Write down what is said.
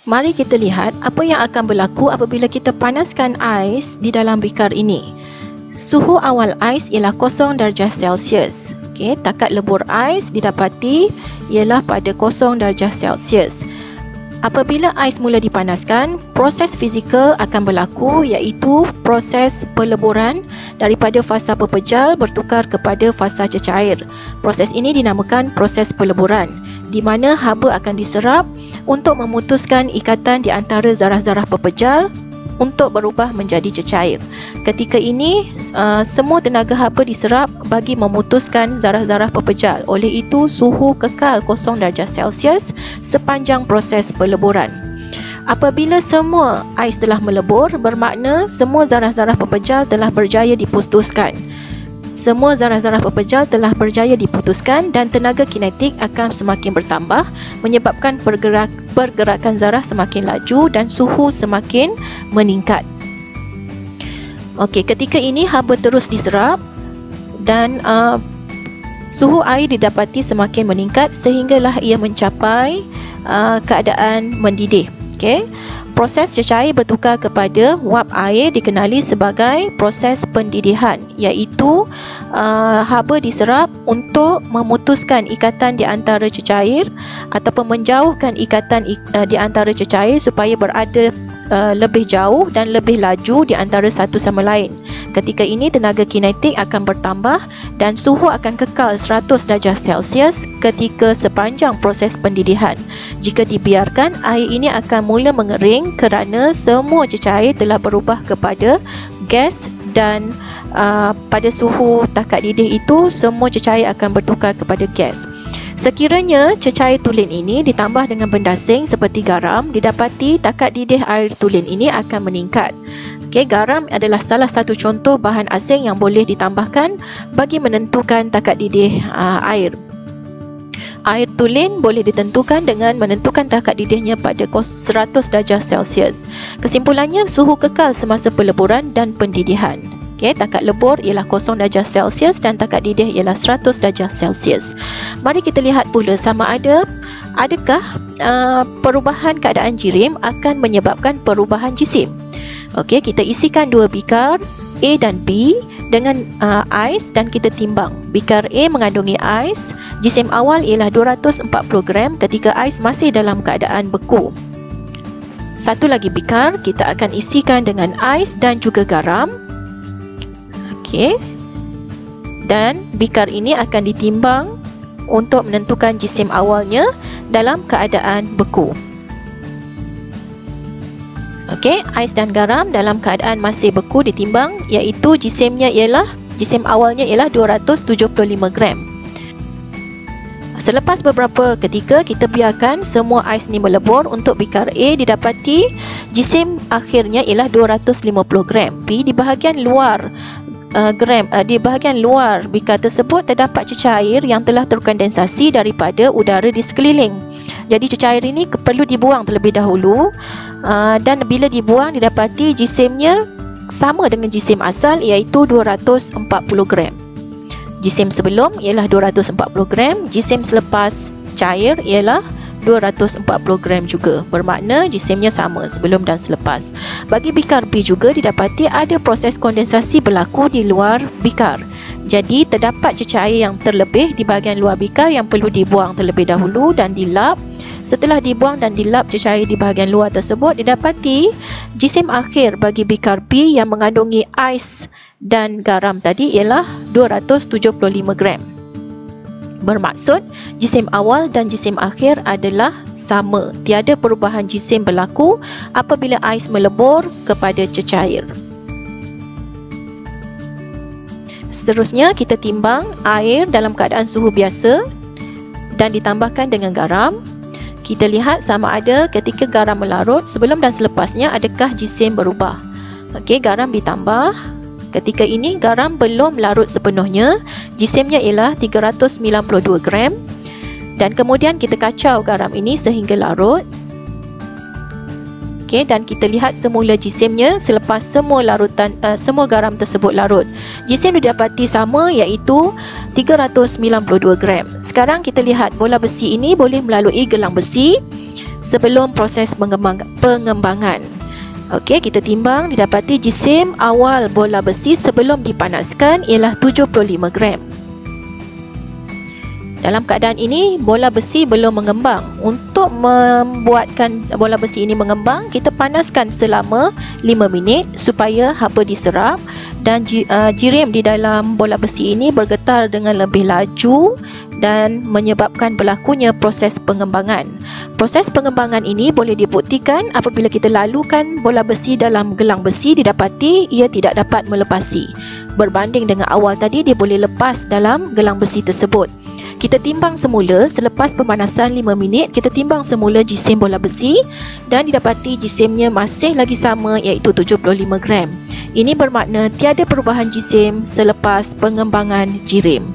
Mari kita lihat apa yang akan berlaku apabila kita panaskan ais di dalam bikar ini. Suhu awal ais ialah 0 darjah Celsius. Okey, takat lebur ais didapati ialah pada 0 darjah Celsius. Apabila ais mula dipanaskan, proses fizikal akan berlaku, iaitu proses peleburan daripada fasa pepejal bertukar kepada fasa cecair. Proses ini dinamakan proses peleburan, di mana haba akan diserap untuk memutuskan ikatan di antara zarah-zarah pepejal untuk berubah menjadi cecair. Ketika ini, semua tenaga haba diserap bagi memutuskan zarah-zarah pepejal. Oleh itu, suhu kekal 0 darjah Celsius sepanjang proses peleburan. Apabila semua ais telah melebur, bermakna semua zarah-zarah pepejal telah berjaya diputuskan. Semua zarah-zarah pepejal telah berjaya diputuskan dan tenaga kinetik akan semakin bertambah, menyebabkan pergerakan zarah semakin laju dan suhu semakin meningkat. Okey, ketika ini haba terus diserap dan suhu air didapati semakin meningkat sehinggalah ia mencapai keadaan mendidih. Okey. Proses cecair bertukar kepada wap air dikenali sebagai proses pendidihan, iaitu haba diserap untuk memutuskan ikatan di antara cecair ataupun menjauhkan ikatan di antara cecair supaya berada lebih jauh dan lebih laju di antara satu sama lain. Ketika ini tenaga kinetik akan bertambah dan suhu akan kekal 100 darjah Celsius ketika sepanjang proses pendidihan. Jika dibiarkan, air ini akan mula mengering kerana semua cecair telah berubah kepada gas dan pada suhu takat didih itu semua cecair akan bertukar kepada gas. Sekiranya cecair tulen ini ditambah dengan benda asing seperti garam, didapati takat didih air tulen ini akan meningkat. Okey, garam adalah salah satu contoh bahan asing yang boleh ditambahkan bagi menentukan takat didih air. Air tulen boleh ditentukan dengan menentukan takat didihnya pada 100 darjah Celsius. Kesimpulannya, suhu kekal semasa peleburan dan pendidihan. Okay, takat lebur ialah 0 darjah Celsius dan takat didih ialah 100 darjah Celsius. Mari kita lihat pula sama adakah perubahan keadaan jirim akan menyebabkan perubahan jisim. Okey, kita isikan dua bikar A dan B dengan ais dan kita timbang. Bikar A mengandungi ais, jisim awal ialah 240 gram ketika ais masih dalam keadaan beku. Satu lagi bikar kita akan isikan dengan ais dan juga garam. Okey. Dan bikar ini akan ditimbang untuk menentukan jisim awalnya dalam keadaan beku. Okey, ais dan garam dalam keadaan masih beku ditimbang, iaitu jisim awalnya ialah 275 gram. Selepas beberapa ketika kita biarkan semua ais ni melebur, untuk bikar A didapati jisim akhirnya ialah 250 gram. B di bahagian luar di bahagian luar bikar tersebut terdapat cecair yang telah terkondensasi daripada udara di sekeliling. Jadi cecair ini perlu dibuang terlebih dahulu dan bila dibuang didapati jisimnya sama dengan jisim asal, iaitu 240 gram. Jisim sebelum ialah 240 gram, jisim selepas cair ialah 240 gram juga. Bermakna jisimnya sama sebelum dan selepas. Bagi bikar B juga didapati ada proses kondensasi berlaku di luar bikar. Jadi terdapat cecair yang terlebih di bahagian luar bikar yang perlu dibuang terlebih dahulu dan dilap. Setelah dibuang dan dilap cecair di bahagian luar tersebut, didapati jisim akhir bagi bikar B yang mengandungi ais dan garam tadi ialah 275 gram. Bermaksud, jisim awal dan jisim akhir adalah sama. Tiada perubahan jisim berlaku apabila ais melebur kepada cecair. Seterusnya, kita timbang air dalam keadaan suhu biasa dan ditambahkan dengan garam. Kita lihat sama ada ketika garam melarut sebelum dan selepasnya adakah jisim berubah. Okey, garam ditambah. Ketika ini garam belum larut sepenuhnya, jisimnya ialah 392 gram dan kemudian kita kacau garam ini sehingga larut. Okey, dan kita lihat semula jisimnya selepas semua garam tersebut larut. Jisim didapati sama, iaitu 392 gram. Sekarang kita lihat bola besi ini boleh melalui gelang besi sebelum proses pengembangan. Okey, kita timbang, didapati jisim awal bola besi sebelum dipanaskan ialah 75 gram. Dalam keadaan ini, bola besi belum mengembang. Untuk membuatkan bola besi ini mengembang, kita panaskan selama 5 minit supaya haba diserap dan jirim di dalam bola besi ini bergetar dengan lebih laju dan menyebabkan berlakunya proses pengembangan. Proses pengembangan ini boleh dibuktikan apabila kita lalukan bola besi dalam gelang besi, didapati ia tidak dapat melepasi. Berbanding dengan awal tadi, dia boleh lepas dalam gelang besi tersebut. Kita timbang semula selepas pemanasan 5 minit, kita timbang semula jisim bola besi dan didapati jisimnya masih lagi sama, iaitu 75 gram. Ini bermakna tiada perubahan jisim selepas pengembangan jirim.